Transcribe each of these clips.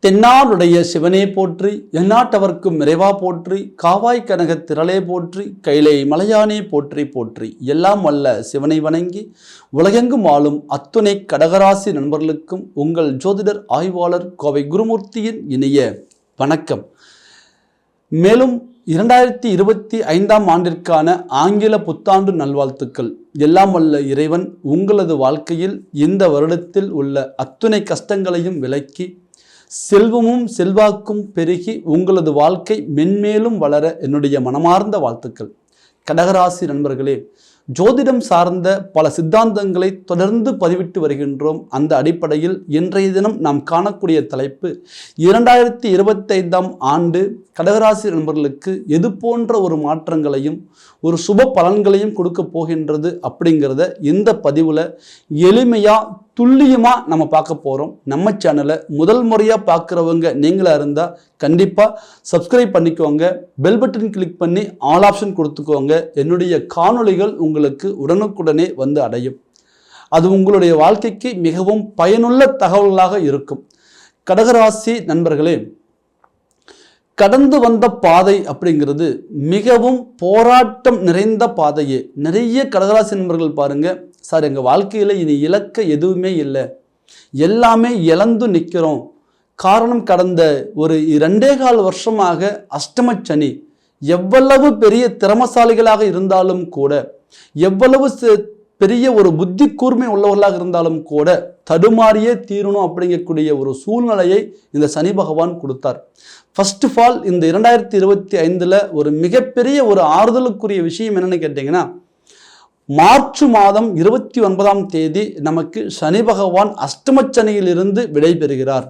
தென்னாடுடைய சிவனே போற்றி, எந்நாட்டவர்க்கும் நிறைவா போற்றி, காவாய் கனக திரளே போற்றி, கைலை மலையானே போற்றி போற்றி. எல்லாம் வல்ல சிவனை வணங்கி உலகெங்கும் வாழும் அத்துணை கடகராசி நண்பர்களுக்கும் உங்கள் ஜோதிடர் ஆய்வாளர் கோவை குருமூர்த்தியின் இனிய வணக்கம். மேலும் 2025ஆம் ஆண்டிற்கான ஆங்கில புத்தாண்டு நல்வாழ்த்துக்கள். எல்லாம் வல்ல இறைவன் உங்களது வாழ்க்கையில் இந்த வருடத்தில் உள்ள அத்துணை கஷ்டங்களையும் விலக்கி செல்வமும் செல்வாக்கும் பெருகி உங்களது வாழ்க்கை மென்மேலும் வளர என்னுடைய மனமார்ந்த வாழ்த்துக்கள். கடகராசி நண்பர்களே, ஜோதிடம் சார்ந்த பல சித்தாந்தங்களை தொடர்ந்து பதிவிட்டு வருகின்றோம். அந்த அடிப்படையில் இன்றைய தினம் நாம் காணக்கூடிய தலைப்பு 2025ஆம் ஆண்டு கடகராசி நண்பர்களுக்கு எது போன்ற ஒரு மாற்றங்களையும் ஒரு சுப பலன்களையும் கொடுக்க போகின்றது அப்படிங்கிறத இந்த பதிவில் எளிமையாக துல்லியமாக நம்ம பார்க்க போகிறோம். நம்ம சேனலை முதல் முறையாக பார்க்குறவங்க நீங்களாக இருந்தால் கண்டிப்பாக சப்ஸ்கிரைப் பண்ணிக்கோங்க, பெல் பட்டன் கிளிக் பண்ணி ஆல் ஆப்ஷன் கொடுத்துக்கோங்க. என்னுடைய காணொளிகள் உங்களுக்கு உடனுக்குடனே வந்து அடையும். அது உங்களுடைய வாழ்க்கைக்கு மிகவும் பயனுள்ள தகவல்களாக இருக்கும். கடகராசி நண்பர்களே, கடந்து வந்த பாதை அப்படிங்கிறது மிகவும் போராட்டம் நிறைந்த பாதையே. நிறைய கடகராசி நண்பர்கள் பாருங்க, சார் எங்கள் வாழ்க்கையில் இனி இலக்க எதுவுமே இல்லை, எல்லாமே இழந்து நிற்கிறோம். காரணம், கடந்த ஒரு 2.25 வருஷமாக அஷ்டமச்சனி. எவ்வளவு பெரிய திறமசாலிகளாக இருந்தாலும் கூட, எவ்வளவு பெரிய ஒரு புத்தி கூர்மை உள்ளவர்களாக இருந்தாலும் கூட தடுமாறியே தீரணும் அப்படிங்கக்கூடிய ஒரு சூழ்நிலையை இந்த சனி பகவான் கொடுத்தார். ஃபர்ஸ்ட் ஆஃப் ஆல், இந்த 2025 ஒரு மிகப்பெரிய ஒரு ஆறுதலுக்குரிய விஷயம் என்னன்னு கேட்டிங்கன்னா, மார்ச் மாதம் 29ஆம் தேதி நமக்கு சனி பகவான் அஷ்டமச்சனியிலிருந்து விடை பெறுகிறார்.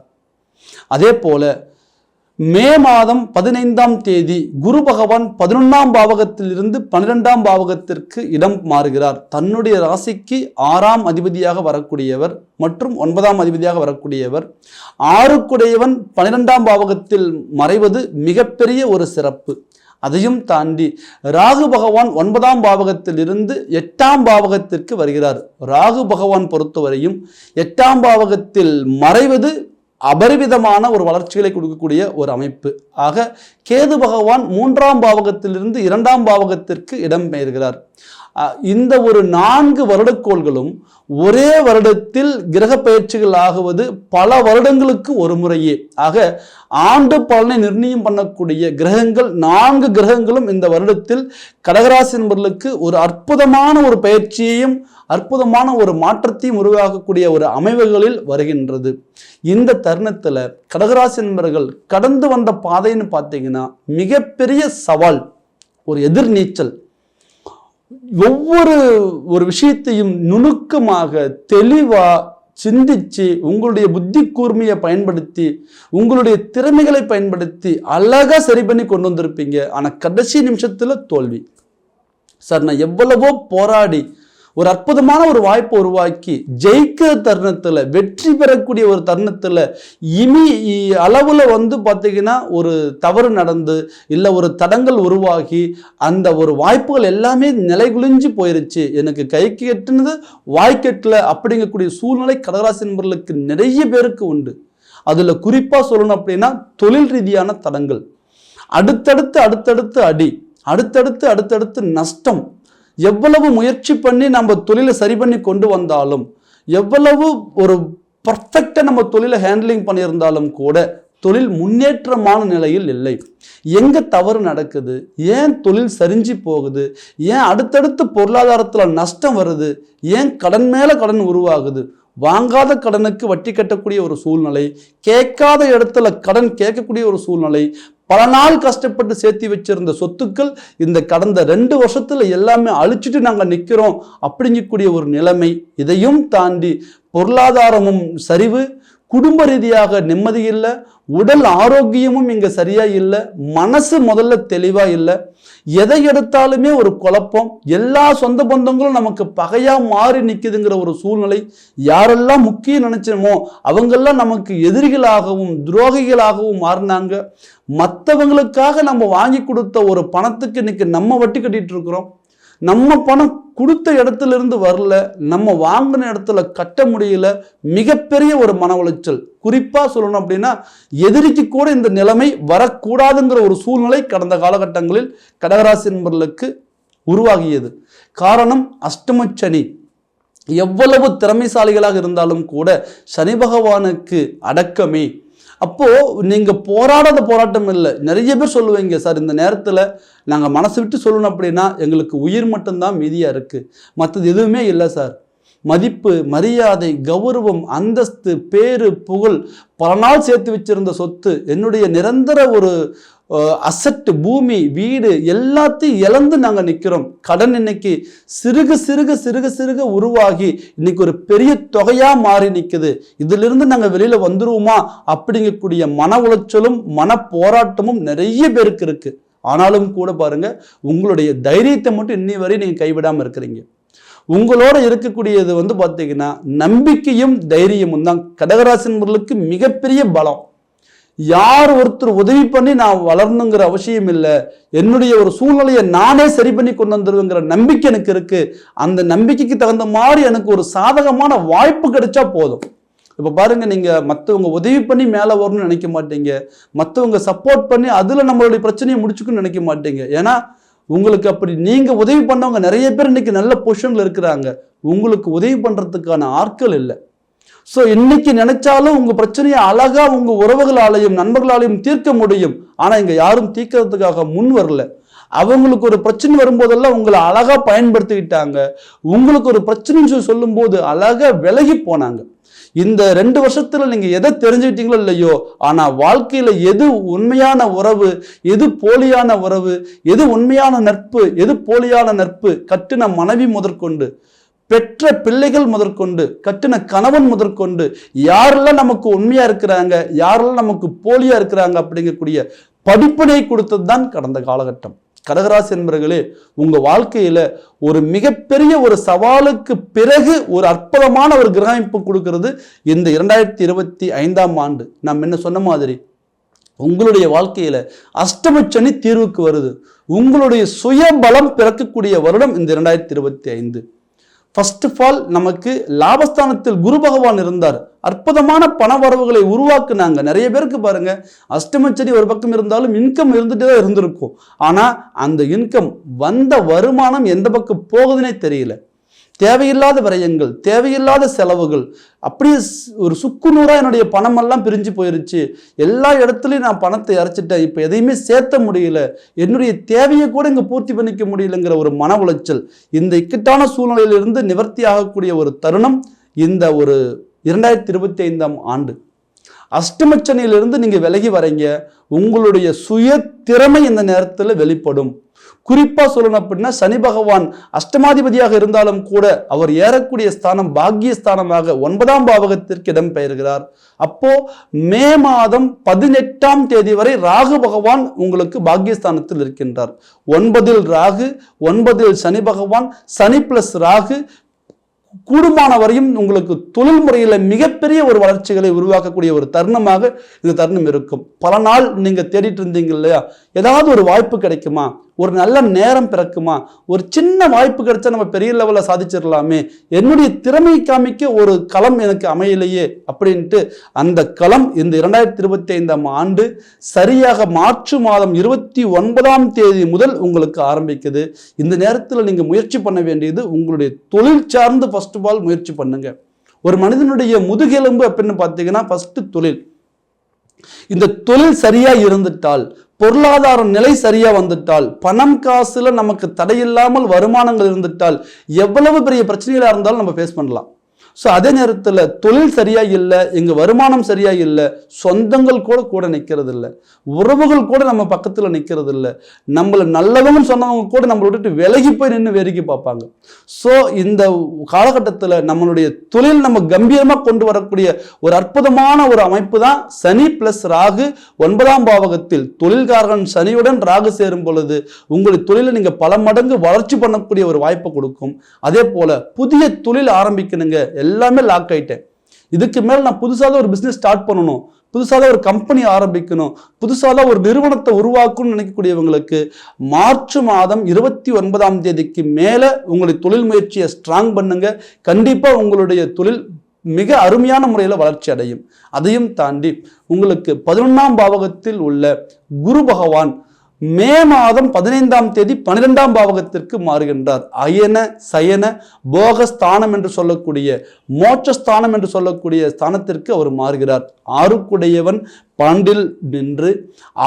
அதே போல மே மாதம் 15ஆம் தேதி குரு பகவான் 11ஆம் பாவகத்திலிருந்து 12ஆம் பாவகத்திற்கு இடம் மாறுகிறார். தன்னுடைய ராசிக்கு 6ஆம் அதிபதியாக வரக்கூடியவர் மற்றும் 9ஆம் அதிபதியாக வரக்கூடியவர், 6க்குடையவன் 12ஆம் பாவகத்தில் மறைவது மிகப்பெரிய ஒரு சிறப்பு. அதையும் தாண்டி ராகு பகவான் 9ஆம் பாவகத்தில் இருந்து 8ஆம் பாவகத்திற்கு வருகிறார். ராகு பகவான் பொறுத்தவரையும் 8ஆம் பாவகத்தில் மறைவது அபரிவிதமான ஒரு வளர்ச்சிகளை கொடுக்கக்கூடிய ஒரு அமைப்பு. ஆக கேது பகவான் 3ஆம் பாவகத்திலிருந்து 2ஆம் பாவகத்திற்கு இடம்பெயர்கிறார். இந்த ஒரு 4 வருடக்கோள்களும் ஒரே வருடத்தில் கிரக பயிற்சிகள் ஆகுவது பல வருடங்களுக்கு ஒரு முறையே. ஆக ஆண்டு பலனை நிர்ணயம் பண்ணக்கூடிய கிரகங்கள் 4 கிரகங்களும் இந்த வருடத்தில் கடகராசி நண்பர்களுக்கு ஒரு அற்புதமான ஒரு பயிற்சியையும் அற்புதமான ஒரு மாற்றத்தையும் உருவாக்கக்கூடிய ஒரு அமைவுகளில் வருகின்றது. இந்த தருணத்தில் கடகராசி நண்பர்கள் கடந்து வந்த பாதைன்னு பார்த்தீங்கன்னா மிகப்பெரிய சவால், ஒரு எதிர்நீச்சல். ஒவ்வொரு விஷயத்தையும் நுணுக்கமாக தெளிவா சிந்திச்சு உங்களுடைய புத்தி கூர்மையை பயன்படுத்தி உங்களுடைய திறமைகளை பயன்படுத்தி அழகா சரி பண்ணி கொண்டு வந்திருப்பீங்க. ஆனா கடைசி நிமிஷத்துல தோல்வி. சார், நான் எவ்வளவோ போராடி ஒரு அற்புதமான ஒரு வாய்ப்பை உருவாக்கி ஜெயிக்கிற தருணத்தில், வெற்றி பெறக்கூடிய ஒரு தருணத்தில் அளவில் பார்த்தீங்கன்னா ஒரு தவறு நடந்து இல்லை ஒரு தடங்கள் உருவாகி அந்த ஒரு வாய்ப்புகள் எல்லாமே நிலைகுலிஞ்சு போயிருச்சு. எனக்கு கைக்கு எட்டுனது வாய்க்கெட்டல அப்படிங்கக்கூடிய சூழ்நிலை கடகராசி நண்பர்களுக்கு நிறைய பேருக்கு உண்டு. அதில் குறிப்பாக சொல்லணும் அப்படின்னா தொழில் ரீதியான தடங்கள், அடுத்தடுத்து அடி, அடுத்தடுத்து நஷ்டம். எவ்வளவு முயற்சி பண்ணி நம்ம தொழிலை சரி பண்ணி கொண்டு வந்தாலும், எவ்வளவு ஒரு பர்ஃபெக்டாக நம்ம தொழிலை ஹேண்ட்லிங் பண்ணியிருந்தாலும் கூட தொழில் முன்னேற்றமான நிலையில் இல்லை. எங்கே தவறு நடக்குது, ஏன் தொழில் சரிஞ்சு போகுது, ஏன் அடுத்தடுத்து பொருளாதாரத்தில் நஷ்டம் வருது, ஏன் கடன் மேலே கடன் உருவாகுது, வாங்காத கடனுக்கு வட்டி கட்டக்கூடிய ஒரு சூழ்நிலை, கேட்காத இடத்துல கடன் கேட்கக்கூடிய ஒரு சூழ்நிலை, பல நாள் கஷ்டப்பட்டு சேர்த்து வச்சிருந்த சொத்துக்கள் இந்த கடந்த 2 வருஷத்துல எல்லாமே அழிச்சிட்டு நாங்கள் நிற்கிறோம் அப்படிங்கக்கூடிய ஒரு நிலைமை. இதையும் தாண்டி பொருளாதாரமும் சரிவு, குடும்ப ரீதியாக நிம்மதி இல்லை, உடல் ஆரோக்கியமும் இங்கே சரியா இல்லை, மனசு முதல்ல தெளிவா இல்லை, எதை எடுத்தாலுமே ஒரு குழப்பம், எல்லா சொந்த பந்தங்களும் நமக்கு பகையா மாறி நிற்குதுங்கிற ஒரு சூழ்நிலை. யாரெல்லாம் முக்கியம் நினைச்சோமோ அவங்கெல்லாம் நமக்கு எதிரிகளாகவும் துரோகிகளாகவும் மாறினாங்க. மற்றவங்களுக்காக நம்ம வாங்கி கொடுத்த ஒரு பணத்துக்கு இன்னைக்கு நம்ம வட்டி கட்டிட்டு இருக்கிறோம். நம்ம பணம் கொடுத்த இடத்துல இருந்து வரல, நம்ம வாங்கின இடத்துல கட்ட முடியல, மிகப்பெரிய ஒரு மன உளைச்சல். குறிப்பா சொல்லணும் அப்படின்னா எதிரிக்கு கூட இந்த நிலைமை வரக்கூடாதுங்கிற ஒரு சூழ்நிலை கடந்த காலகட்டங்களில் கடகராசி என்பவர்களுக்கு உருவாகியது. காரணம் அஷ்டமச்சனி. எவ்வளவு திறமைசாலிகளாக இருந்தாலும் கூட சனி பகவானுக்கு அடக்கமே. அப்போ நீங்க போராடாத போராட்டம் இல்லை. நிறைய பேர் சொல்லுவீங்க, சார் இந்த நேரத்தில் நாங்கள் மனசு விட்டு சொல்லணும் அப்படின்னா எங்களுக்கு உயிர் மட்டும்தான் மீதியா இருக்கு, மற்றது எதுவுமே இல்லை சார். மதிப்பு, மரியாதை, கௌரவம், அந்தஸ்து, பேரு, புகழ், பல நாள் சேர்த்து வச்சிருந்த சொத்து, என்னுடைய நிரந்தர ஒரு அசட், பூமி, வீடு எல்லாத்தையும் இழந்து நாங்கள் நிற்கிறோம். கடன் இன்னைக்கு சிறுக சிறுக சிறுக சிறுக உருவாகி இன்னைக்கு ஒரு பெரிய தொகையா மாறி நிற்குது. இதிலிருந்து நாங்கள் வெளியில வந்துருவோமா அப்படிங்கக்கூடிய மன உளைச்சலும் மன போராட்டமும் நிறைய பேருக்கு இருக்கு. ஆனாலும் கூட பாருங்க, உங்களுடைய தைரியத்தை மட்டும் இன்னி வரை நீங்க கைவிடாம இருக்கிறீங்க. உங்களோட இருக்கக்கூடியது பார்த்தீங்கன்னா நம்பிக்கையும் தைரியமும் தான் கடகராசி என்பவர்களுக்கு மிகப்பெரிய பலம். யார் ஒருத்தர் உதவி பண்ணி நான் வளரணுங்கிற அவசியம் இல்லை, என்னுடைய ஒரு சூழ்நிலையை நானே சரி பண்ணி கொண்டு வந்துருவேங்கிற நம்பிக்கை எனக்கு இருக்கு. அந்த நம்பிக்கைக்கு தகுந்த மாதிரி எனக்கு ஒரு சாதகமான வாய்ப்பு கிடைச்சா போதும். இப்போ பாருங்க, நீங்க மற்றவங்க உதவி பண்ணி மேலே வரணும்னு நினைக்க மாட்டீங்க, மற்றவங்க சப்போர்ட் பண்ணி அதுல நம்மளுடைய பிரச்சனையை முடிச்சுக்கணும்னு நினைக்க மாட்டீங்க. ஏன்னா உங்களுக்கு அப்படி நீங்க உதவி பண்ணவங்க நிறைய பேர் இன்னைக்கு நல்ல பொசிஷன்ல இருக்கிறாங்க. உங்களுக்கு உதவி பண்றதுக்கான ஆட்கள் இல்லை. ஸோ இன்னைக்கு நினைச்சாலும் உங்க பிரச்சனையை அழகா உங்க உறவுகளாலையும் நண்பர்களாலையும் தீர்க்க முடியும். ஆனா இங்க யாரும் தீர்க்கறதுக்காக முன் வரல. அவங்களுக்கு ஒரு பிரச்சனை வரும்போதெல்லாம் உங்களை அழகா பயன்படுத்திக்கிட்டாங்க. உங்களுக்கு ஒரு பிரச்சனைன்னு சொல்லும் போது அழகா விலகி போனாங்க. இந்த 2 வருஷத்துல நீங்க எதை தெரிஞ்சுக்கிட்டீங்களோ இல்லையோ, ஆனா வாழ்க்கையில எது உண்மையான உறவு, எது போலியான உறவு, எது உண்மையான நட்பு, எது போலியான நட்பு, கட்டின மனைவி முதற்கொண்டு, பெற்ற பிள்ளைகள் முதற்கொண்டு, கட்டின கணவன் முதற்கொண்டு, யாரெல்லாம் நமக்கு உண்மையா இருக்கிறாங்க, யாரெல்லாம் நமக்கு போலியா இருக்கிறாங்க அப்படிங்கக்கூடிய படிப்பினை கொடுத்தது தான் கடந்த காலகட்டம். கடகராசி என்பவர்களே, உங்க வாழ்க்கையில ஒரு மிகப்பெரிய ஒரு சவாலுக்கு பிறகு ஒரு அற்புதமான ஒரு கிரக அமைப்பு கொடுக்கிறது இந்த 2025ஆம் ஆண்டு. நாம் என்ன சொன்ன மாதிரி உங்களுடைய வாழ்க்கையில அஷ்டமச்சனி தீர்வுக்கு வருது. உங்களுடைய சுயபலம் பிறக்கக்கூடிய வருடம் இந்த 2025. ஃபர்ஸ்ட் ஆஃப் ஆல் நமக்கு லாபஸ்தானத்தில் குரு பகவான் இருந்தார். அற்புதமான பண வரவுகளை உருவாக்குனாங்க. நிறைய பேருக்கு பாருங்க, அஷ்டமச்சனி ஒரு பக்கம் இருந்தாலும் இன்கம் இருந்துட்டே தான் இருந்திருக்கும். ஆனா அந்த இன்கம் வந்த வருமானம் எந்த பக்கம் போகுதுன்னே தெரியல. தேவையில்லாத விரயங்கள், தேவையில்லாத செலவுகள், அப்படியே ஒரு சுக்குநூறா என்னுடைய பணமெல்லாம் பிரிஞ்சு போயிருச்சு. எல்லா இடத்துலையும் நான் பணத்தை இறைச்சிட்டேன், இப்போ எதையுமே சேர்த்த முடியல, என்னுடைய தேவையை கூட இங்கே பூர்த்தி பண்ணிக்க முடியலங்கிற ஒரு மன உளைச்சல், இந்த இக்கட்டான சூழ்நிலையிலிருந்து நிவர்த்தி ஆகக்கூடிய ஒரு தருணம் இந்த ஒரு 2025ஆம் ஆண்டு. அஷ்டமச்சனியிலிருந்து நீங்க விலகி வரீங்க. உங்களுடைய சுய திறமை இந்த நேரத்தில் வெளிப்படும். குறிப்பா சொல்லணும் அப்படின்னா சனி பகவான் அஷ்டமாதிபதியாக இருந்தாலும் கூட அவர் ஏறக்கூடிய ஸ்தானம் பாக்கியஸ்தானமாக 9ஆம் பாவகத்திற்கு இடம் பெயர்கிறார். அப்போ மே மாதம் 18ஆம் தேதி வரை ராகு பகவான் உங்களுக்கு பாக்கியஸ்தானத்தில் இருக்கின்றார். 9இல் ராகு, 9இல் சனி பகவான், சனி பிளஸ் ராகு கூடுமான வரையும் உங்களுக்கு தொழில் முறையில் மிகப்பெரிய ஒரு வளர்ச்சிகளை உருவாக்கக்கூடிய ஒரு தருணமாக இந்த தருணம் இருக்கும். பல நாள் நீங்க தேடிட்டு இருந்தீங்க இல்லையா, ஏதாவது ஒரு வாய்ப்பு கிடைக்குமா, ஒரு நல்ல நேரம் பிறக்குமா, ஒரு சின்ன வாய்ப்பு கிடைச்சா நம்ம பெரிய லெவலில் சாதிச்சிடலாமே, என்னுடைய திறமை காமிக்க ஒரு களம் எனக்கு அமையலையே அப்படின்ட்டு அந்த களம் இந்த 2025ஆம் ஆண்டு சரியாக மார்ச் மாதம் 29ஆம் தேதி முதல் உங்களுக்கு ஆரம்பிக்குது. இந்த நேரத்தில் நீங்க முயற்சி பண்ண வேண்டியது உங்களுடைய தொழில் சார்ந்து ஃபர்ஸ்ட் ஆஃப் ஆல் முயற்சி பண்ணுங்க. ஒரு மனிதனுடைய முதுகெலும்பு அப்படின்னு பார்த்தீங்கன்னா ஃபர்ஸ்ட் தொழில். இந்த தொழில் சரியா இருந்துட்டால், பொருளாதார நிலை சரியா வந்துட்டால், பணம் காசுல நமக்கு தடையில்லாமல் வருமானங்கள் இருந்துட்டால், எவ்வளவு பெரிய பிரச்சனைகளா இருந்தாலும் நம்ம ஃபேஸ் பண்ணலாம். ஸோ அதே நேரத்தில் தொழில் சரியா இல்லை, எங்க வருமானம் சரியா இல்லை, சொந்தங்கள் கூட நிற்கிறது இல்லை, உறவுகள் கூட நம்ம பக்கத்தில் நிற்கிறது இல்லை, நம்மளை நல்லவங்க சொன்னவங்க கூட நம்மளை விட்டுட்டு விலகி போய் நின்று வேடிக்கை பார்ப்பாங்க. ஸோ இந்த காலகட்டத்தில் நம்மளுடைய தொழில் நம்ம கம்பீரமாக கொண்டு வரக்கூடிய ஒரு அற்புதமான ஒரு அமைப்பு தான் சனி பிளஸ் ராகு 9ஆம் பாவகத்தில். தொழில்காரன் சனியுடன் ராகு சேரும் பொழுது உங்களுடைய தொழிலை நீங்க பல மடங்கு வளர்ச்சி பண்ணக்கூடிய ஒரு வாய்ப்பை கொடுக்கும். அதே போல புதிய தொழில் ஆரம்பிக்கணுங்க, எல்லாமே லாக் ஆயிட்டேன், இதுக்கு மேல் நான் புதுசாக ஒரு பிஸ்னஸ் ஸ்டார்ட் பண்ணணும், புதுசாக ஒரு கம்பெனி ஆரம்பிக்கணும், புதுசாக ஒரு நிறுவனத்தை உருவாக்கணும்னு நினைக்கக்கூடியவங்களுக்கு மார்ச் மாதம் 29ஆம் தேதிக்கு மேலே உங்களுடைய தொழில் முயற்சியை ஸ்ட்ராங் பண்ணுங்க. கண்டிப்பாக உங்களுடைய தொழில் மிக அருமையான முறையில் வளர்ச்சி அடையும். அதையும் தாண்டி உங்களுக்கு 11ஆம் பாவகத்தில் உள்ள குரு பகவான் மே மாதம் 15ஆம் தேதி 12ஆம் பாவகத்திற்கு மாறுகின்றார். அயன சயன போகஸ்தானம் என்று சொல்லக்கூடிய மோட்சஸ்தானம் என்று சொல்லக்கூடிய ஸ்தானத்திற்கு அவர் மாறுகிறார். ஆறுக்குடையவன் 12 நின்று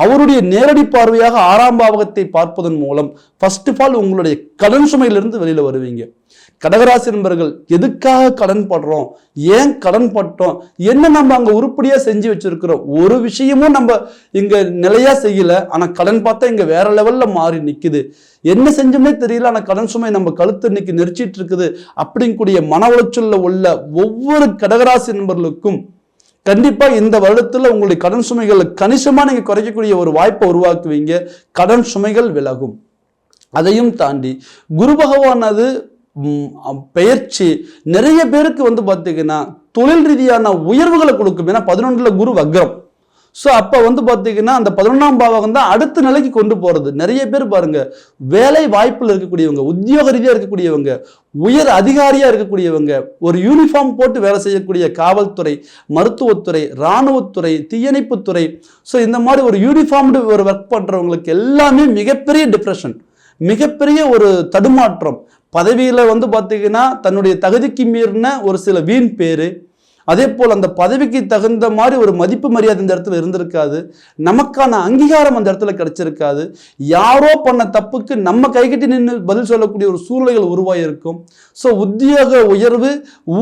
அவருடைய நேரடி பார்வையாக 6ஆம் பாவகத்தை பார்ப்பதன் மூலம் ஃபர்ஸ்ட் ஆஃப் ஆல் உங்களுடைய கடன் சுமையிலிருந்து வெளியில வருவீங்க. கடகராசி நண்பர்கள், எதுக்காக கடன் படுறோம், ஏன் கடன் பட்டோம், என்ன நம்ம அங்க உருப்படியா செஞ்சு வச்சிருக்கிறோம், ஒரு விஷயமும் நம்ம இங்க நிலையா செய்யல, ஆனா கடன் பார்த்தா இங்க வேற லெவல்ல மாறி நிக்குது, என்ன செஞ்சோம்னே தெரியல, ஆனா கடன் சுமை நம்ம கழுத்து இன்னைக்கு நெரிச்சிட்டு இருக்குது அப்படிங்கக்கூடிய மன உளைச்சல்ல உள்ள ஒவ்வொரு கடகராசி நண்பர்களுக்கும் கண்டிப்பா இந்த வருடத்துல உங்களுடைய கடன் சுமைகளை கணிசமா நீங்க குறைக்கக்கூடிய ஒரு வாய்ப்பை உருவாக்குவீங்க. கடன் சுமைகள் விலகும். அதையும் தாண்டி குரு பகவானது பெயர்ச்சி நிறைய பேருக்கு வந்து பார்த்தீங்கன்னா தொழில் ரீதியான உயர்வுகளை கொடுக்கும். ஏன்னா 11ல குரு வக்ரம். ஸோ அப்போ வந்து பார்த்தீங்கன்னா அந்த 11ஆம் பாவகம் தான் அடுத்த நிலைக்கு கொண்டு போகிறது. நிறைய பேர் பாருங்க, வேலை வாய்ப்பில் இருக்கக்கூடியவங்க, உத்தியோக ரீதியாக இருக்கக்கூடியவங்க, உயர் அதிகாரியாக இருக்கக்கூடியவங்க, ஒரு யூனிஃபார்ம் போட்டு வேலை செய்யக்கூடிய காவல்துறை, மருத்துவத்துறை, இராணுவத்துறை, தீயணைப்புத்துறை, ஸோ இந்த மாதிரி ஒரு யூனிஃபார்ம்டு ஒரு ஒர்க் பண்ணுறவங்களுக்கு எல்லாமே மிகப்பெரிய டிப்ரெஷன், மிகப்பெரிய ஒரு தடுமாற்றம். பதவியில் வந்து பார்த்தீங்கன்னா தன்னுடைய தகுதிக்கு மீறின ஒரு சில வீண் பேர், அதே போல் அந்த பதவிக்கு தகுந்த மாதிரி ஒரு மதிப்பு மரியாதை இந்த இடத்துல இருந்திருக்காது, நமக்கான அங்கீகாரம் அந்த இடத்துல கிடைச்சிருக்காது, யாரோ பண்ண தப்புக்கு நம்ம கைகட்டி நின்று பதில் சொல்லக்கூடிய ஒரு சூழ்நிலைகள் உருவாகியிருக்கும். ஸோ உத்தியோக உயர்வு,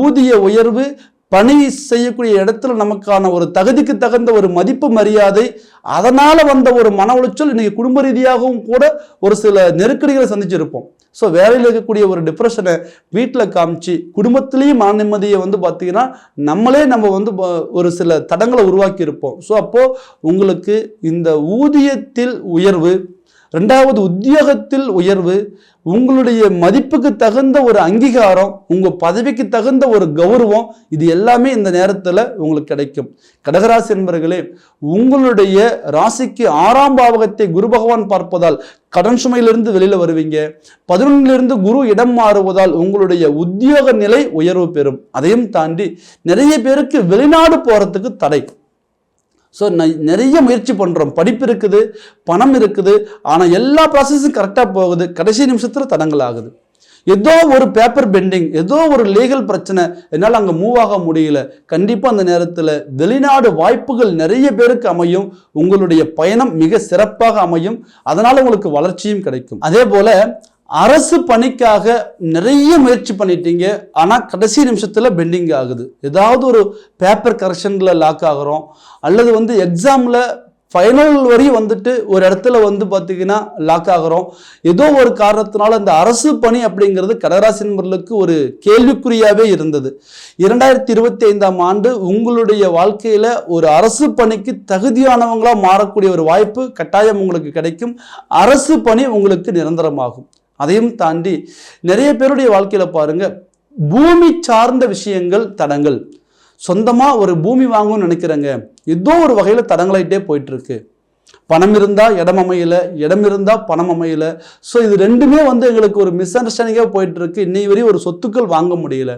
ஊதிய உயர்வு, பணி செய்யக்கூடிய இடத்துல நமக்கான ஒரு தகுதிக்கு தகுந்த ஒரு மதிப்பு மரியாதை, அதனால வந்த ஒரு மன உளைச்சல் இன்னைக்கு குடும்ப ரீதியாகவும் கூட ஒரு சில நெருக்கடிகளை சந்திச்சிருப்போம். ஸோ வேலையில் இருக்கக்கூடிய ஒரு டிப்ரெஷனை வீட்டில் காமிச்சு குடும்பத்திலையும் மன நிம்மதியை வந்து பார்த்தீங்கன்னா நம்ம வந்து ஒரு சில தடங்களை உருவாக்கி இருப்போம். ஸோ அப்போது உங்களுக்கு இந்த ஊதியத்தில் உயர்வு, ரெண்டாவது உத்தியோகத்தில் உயர்வு, உங்களுடைய மதிப்புக்கு தகுந்த ஒரு அங்கீகாரம், உங்கள் பதவிக்கு தகுந்த ஒரு கௌரவம், இது எல்லாமே இந்த நேரத்தில் உங்களுக்கு கிடைக்கும். கடகராசி என்பவர்களே, உங்களுடைய ராசிக்கு 6ஆம் பாவகத்தை குரு பகவான் பார்ப்பதால் கடன் சுமையிலிருந்து வெளியில் வருவீங்க. 11லிருந்து குரு இடம் மாறுவதால் உங்களுடைய உத்தியோக நிலை உயர்வு பெறும். அதையும் தாண்டி நிறைய பேருக்கு வெளிநாடு போகிறதுக்கு தடை. ஸோ நிறைய முயற்சி பண்ணுறோம், படிப்பு இருக்குது, பணம் இருக்குது, ஆனால் எல்லா ப்ராசஸும் கரெக்டாக போகுது, கடைசி நிமிஷத்தில் தடங்கள் ஆகுது. ஏதோ ஒரு பேப்பர் பெண்டிங், ஏதோ ஒரு லீகல் பிரச்சனை, என்னால் அங்கே மூவ் ஆக முடியல. கண்டிப்பாக அந்த நேரத்தில் வெளிநாடு வாய்ப்புகள் நிறைய பேருக்கு அமையும். உங்களுடைய பயணம் மிக சிறப்பாக அமையும். அதனால் உங்களுக்கு வளர்ச்சியும் கிடைக்கும். அதே போல் அரசு பணிக்காக நிறைய முயற்சி பண்ணிட்டீங்க, ஆனால் கடைசி நிமிஷத்தில் பெண்டிங் ஆகுது. ஏதாவது ஒரு பேப்பர் கரெக்ஷனில் லாக் ஆகிறோம், அல்லது வந்து எக்ஸாமில் ஃபைனல் வரையும் வந்துட்டு ஒரு இடத்துல வந்து பார்த்தீங்கன்னா லாக் ஆகிறோம். ஏதோ ஒரு காரணத்தினால இந்த அரசு பணி அப்படிங்கிறது கடகராசி நண்பர்களுக்கு ஒரு கேள்விக்குறியாகவே இருந்தது. 2025ஆம் ஆண்டு உங்களுடைய வாழ்க்கையில் ஒரு அரசு பணிக்கு தகுதியானவங்களாக மாறக்கூடிய ஒரு வாய்ப்பு கட்டாயம் உங்களுக்கு கிடைக்கும். அரசு பணி உங்களுக்கு நிரந்தரமாகும். அதையும் தாண்டி நிறைய பேருடைய வாழ்க்கையில் பாருங்க, பூமி சார்ந்த விஷயங்கள் தடங்கள். சொந்தமாக ஒரு பூமி வாங்கணும்னு நினைக்கிறேங்க, ஏதோ ஒரு வகையில் தடங்களாயிட்டே போயிட்டு இருக்கு. பணம் இருந்தால் இடம் அமையலை, இடம் இருந்தால் பணம் அமையலை. ஸோ இது ரெண்டுமே வந்து எங்களுக்கு ஒரு மிஸ் அண்டர்ஸ்டாண்டிங்காக போயிட்டு இருக்கு. இன்னை வரையும் ஒரு சொத்துக்கள் வாங்க முடியல.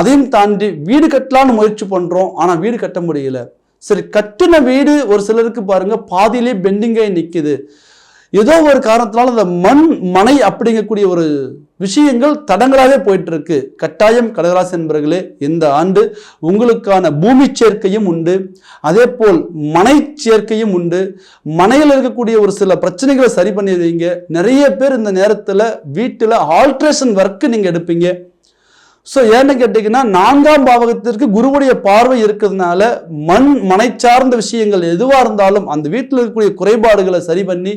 அதையும் தாண்டி வீடு கட்டலான்னு முயற்சி பண்ணுறோம், ஆனால் வீடு கட்ட முடியல. சரி, கட்டின வீடு ஒரு சிலருக்கு பாருங்க பாதியிலே பெண்டிங்காகி நிற்குது. ஏதோ ஒரு காரணத்தினால அந்த மனை அப்படிங்கக்கூடிய ஒரு விஷயங்கள் தடங்களாகவே போயிட்டு இருக்கு. கட்டாயம் கடகராசி என்பவர்களே, இந்த ஆண்டு உங்களுக்கான பூமி சேர்க்கையும் உண்டு, அதே போல் மனை சேர்க்கையும் உண்டு. மனையில் இருக்கக்கூடிய ஒரு சில பிரச்சனைகளை சரி பண்ணிடுவீங்க. நிறைய பேர் இந்த நேரத்தில் வீட்டில் ஆல்ட்ரேஷன் ஒர்க்கு நீங்கள் எடுப்பீங்க. ஸோ ஏன்னு கேட்டிங்கன்னா 4ஆம் பாவகத்திற்கு குருவுடைய பார்வை இருக்கிறதுனால மனை சார்ந்த விஷயங்கள் எதுவாக இருந்தாலும் அந்த வீட்டில் இருக்கக்கூடிய குறைபாடுகளை சரி பண்ணி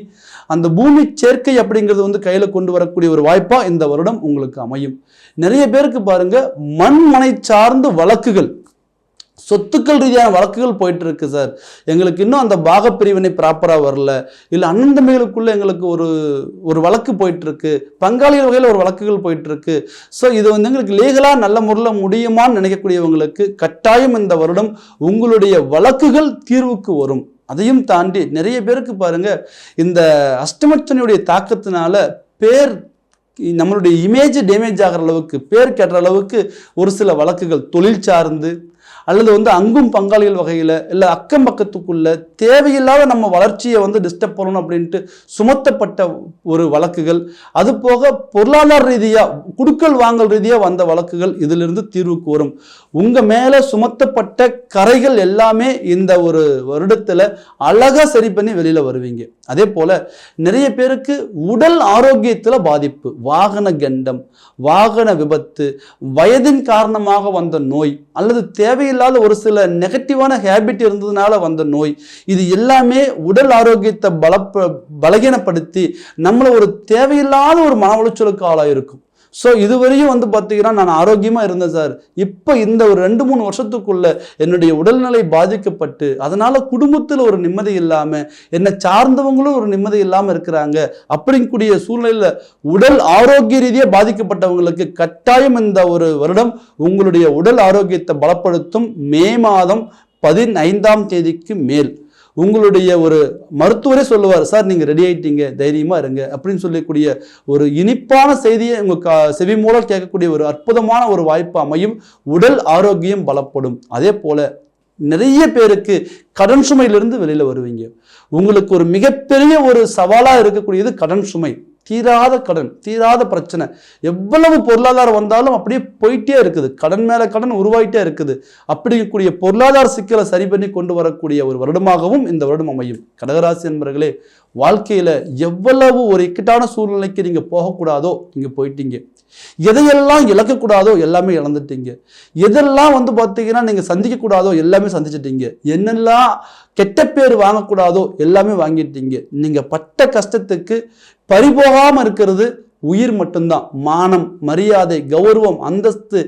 அந்த பூமி சேர்க்கை அப்படிங்கிறது வந்து கையில் கொண்டு வரக்கூடிய ஒரு வாய்ப்பாக இந்த வருடம் உங்களுக்கு அமையும். நிறைய பேருக்கு பாருங்க மனை சார்ந்த வழக்குகள், சொத்துக்கள் ரீதியான வழக்குகள் போயிட்டு இருக்கு சார், எங்களுக்கு இன்னும் அந்த பாகப்பிரிவினை ப்ராப்பராக வரல, இல்லை அண்ணன் தம்பிகளுக்குள்ள எங்களுக்கு ஒரு வழக்கு போயிட்டு இருக்கு, பங்காளிகள் வகையில் ஒரு வழக்குகள் போயிட்டு இருக்கு. ஸோ இது வந்து எங்களுக்கு லீகலாக நல்ல முறையில் முடியுமான்னு நினைக்கக்கூடியவங்களுக்கு கட்டாயம் இந்த வருடம் உங்களுடைய வழக்குகள் தீர்வுக்கு வரும். அதையும் தாண்டி நிறைய பேருக்கு பாருங்க, இந்த அஷ்டமச்சனியுடைய தாக்கத்தினால பேர் நம்மளுடைய இமேஜ் டேமேஜ் ஆகிற அளவுக்கு, பேர் கெட்டுற அளவுக்கு ஒரு சில வழக்குகள் தொழில் சார்ந்து அல்லது வந்து அங்கும் பங்காளிகள் வகையில் இல்லை அக்கம் பக்கத்துக்குள்ள தேவையில்லாத நம்ம வளர்ச்சியை வந்து டிஸ்டர்ப் பண்ணணும் அப்படின்ட்டு சுமத்தப்பட்ட ஒரு வழக்குகள், அது போக பொருளாதார ரீதியாக குடுக்கல் வாங்கல் ரீதியாக வந்த வழக்குகள் இதிலிருந்து தீர்வுக்கு வரும். உங்கள் மேலே சுமத்தப்பட்ட கரைகள் எல்லாமே இந்த ஒரு வருடத்தில் அழகாக சரி பண்ணி வெளியில் வருவீங்க. அதே போல் நிறைய பேருக்கு உடல் ஆரோக்கியத்தில் பாதிப்பு, வாகன கண்டம், வாகன விபத்து, வயதின் காரணமாக வந்த நோய் அல்லது தேவையில்லாத ஒரு சில நெகட்டிவான ஹேபிட் இருந்ததுனால வந்த நோய், இது எல்லாமே உடல் ஆரோக்கியத்தை பலகீனப்படுத்தி நம்மளை ஒரு தேவையில்லாத ஒரு மன உளைச்சலுக்கு ஆளாயிருக்கும். ஸோ இதுவரையும் வந்து பார்த்தீங்கன்னா நான் ஆரோக்கியமாக இருந்தேன் சார், இப்போ இந்த ஒரு 2-3 வருஷத்துக்குள்ள என்னுடைய உடல்நிலை பாதிக்கப்பட்டு அதனால குடும்பத்தில் ஒரு நிம்மதி இல்லாமல், என்னை சார்ந்தவங்களும் ஒரு நிம்மதி இல்லாமல் இருக்கிறாங்க அப்படிங்கக்கூடிய சூழ்நிலையில் உடல் ஆரோக்கிய ரீதியாக பாதிக்கப்பட்டவங்களுக்கு கட்டாயம் இந்த ஒரு வருடம் உங்களுடைய உடல் ஆரோக்கியத்தை பலப்படுத்தும். மே மாதம் 15ஆம் தேதிக்கு மேல் உங்களுடைய ஒரு மருத்துவரே சொல்லுவார், சார் நீங்கள் ரெடி ஆகிட்டீங்க, தைரியமாக இருங்க அப்படின்னு சொல்லக்கூடிய ஒரு இனிப்பான செய்தியை உங்கள் செவி மூலம் கேட்கக்கூடிய ஒரு அற்புதமான ஒரு வாய்ப்பு அமையும். உடல் ஆரோக்கியம் பலப்படும். அதே போல் நிறைய பேருக்கு கடன் சுமையிலிருந்து வெளியில் வருவீங்க. உங்களுக்கு ஒரு மிகப்பெரிய ஒரு சவாலாக இருக்கக்கூடியது கடன் சுமை, தீராத கடன், தீராத பிரச்சனை. எவ்வளவு பொருளாதாரம் வந்தாலும் அப்படியே போயிட்டே இருக்குது, கடன் மேலே கடன் உருவாயிட்டே இருக்குது. அப்படிங்கக்கூடிய பொருளாதார சிக்கலை சரி பண்ணி கொண்டு வரக்கூடிய ஒரு வருடமாகவும் இந்த வருடம் அமையும். கடகராசி என்பவர்களே, வாழ்க்கையில் எவ்வளவு ஒரு இக்கட்டான சூழ்நிலைக்கு நீங்கள் போகக்கூடாதோ நீங்கள் போயிட்டீங்க, எதையெல்லாம் இழக்கக்கூடாதோ எல்லாமே இழந்துட்டீங்க, எதெல்லாம் வந்து பார்த்தீங்கன்னா நீங்கள் சந்திக்கக்கூடாதோ எல்லாமே சந்திச்சிட்டீங்க, என்னெல்லாம் கெட்ட பேர் வாங்கக்கூடாதோ எல்லாமே வாங்கிட்டீங்க. நீங்கள் பட்ட கஷ்டத்துக்கு பறிபோகாமல் இருக்கிறது உயிர் மட்டும்தான். மானம், மரியாதை, கௌரவம், அந்தஸ்து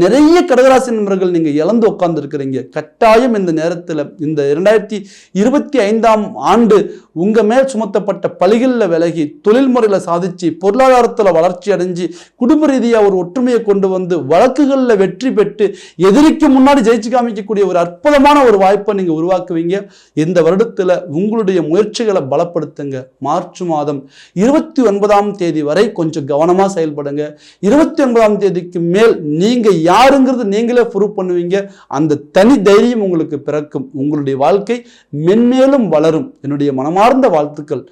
நிறைய கடகராசி நண்பர்கள் நீங்கள் இழந்து உட்கார்ந்து இருக்கிறீங்க. கட்டாயம் இந்த நேரத்தில் இந்த 2025ஆம் ஆண்டு உங்கள் மேல் சுமத்தப்பட்ட பழிகளில் விலகி தொழில் முறையில் சாதிச்சு பொருளாதாரத்தில் வளர்ச்சி அடைஞ்சு குடும்ப ரீதியாக ஒரு ஒற்றுமையை கொண்டு வந்து வழக்குகளில் வெற்றி பெற்று எதிரிக்கு முன்னாடி ஜெயிச்சு காமிக்கக்கூடிய ஒரு அற்புதமான ஒரு வாய்ப்பை நீங்கள் உருவாக்குவீங்க. இந்த வருடத்தில் உங்களுடைய முயற்சிகளை பலப்படுத்துங்க. மார்ச் மாதம் 29ஆம் தேதி வரை கொஞ்சம் கவனமாக செயல்படுங்க. 29ஆம் தேதிக்கு மேல் நீங்கள் யாருங்கிறது நீங்களே ப்ரூவ் பண்ணுவீங்க. அந்த தனி தைரியம் உங்களுக்கு பிறக்கும். உங்களுடைய வாழ்க்கை மென்மேலும் வளரும். என்னுடைய மனமார்ந்த வாழ்த்துக்கள்.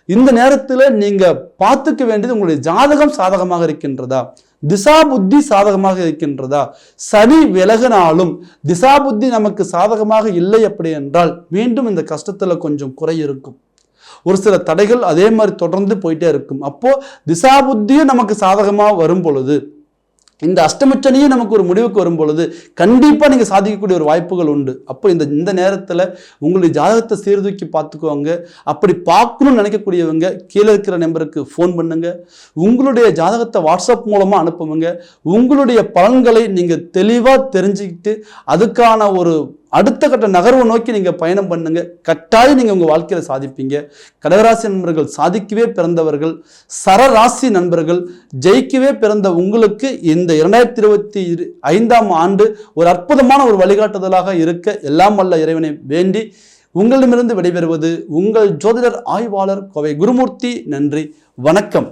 இந்த நேரத்தில் நீங்க பார்த்துக்க வேண்டியது உங்களுடைய ஜாதகம் சாதகமாக இருக்கின்றதா, திசா புத்தி சாதகமாக இருக்கின்றதா. சனி விலகினாலும் திசா புத்தி நமக்கு சாதகமாக இல்லை அப்படி என்றால் மீண்டும் இந்த கஷ்டத்துல கொஞ்சம் குறை இருக்கும். ஒரு சில தடைகள் அதே மாதிரி தொடர்ந்து போயிட்டே இருக்கும். அப்போ திசா புத்தியும் நமக்கு சாதகமாக வரும் பொழுது, இந்த அஷ்டமச்சனியும் நமக்கு ஒரு முடிவுக்கு வரும் பொழுது கண்டிப்பாக நீங்கள் சாதிக்கக்கூடிய ஒரு வாய்ப்புகள் உண்டு. அப்போ இந்த நேரத்தில் உங்களுடைய ஜாதகத்தை சீர்தூக்கி பார்த்துக்குவாங்க. அப்படி பார்க்கணும்னு நினைக்கக்கூடியவங்க கீழே இருக்கிற நம்பருக்கு ஃபோன் பண்ணுங்க. உங்களுடைய ஜாதகத்தை வாட்ஸ்அப் மூலமாக அனுப்புவங்க. உங்களுடைய பலன்களை நீங்கள் தெளிவாக தெரிஞ்சுக்கிட்டு அதுக்கான ஒரு அடுத்த கட்ட நகர்வை நோக்கி நீங்கள் பயணம் பண்ணுங்க. கட்டாயம் நீங்கள் உங்கள் வாழ்க்கையில் சாதிப்பீங்க. கடகராசி நண்பர்கள் சாதிக்கவே பிறந்தவர்கள், சரராசி நண்பர்கள், ஜெயிக்கவே பிறந்த உங்களுக்கு இந்த 2025ஆம் ஆண்டு ஒரு அற்புதமான ஒரு வழிகாட்டுதலாக இருக்க எல்லாம் வல்ல இறைவனை வேண்டி உங்களிடமிருந்து விடைபெறுவது உங்கள் ஜோதிடர் ஆய்வாளர் கோவை குருமூர்த்தி. நன்றி, வணக்கம்.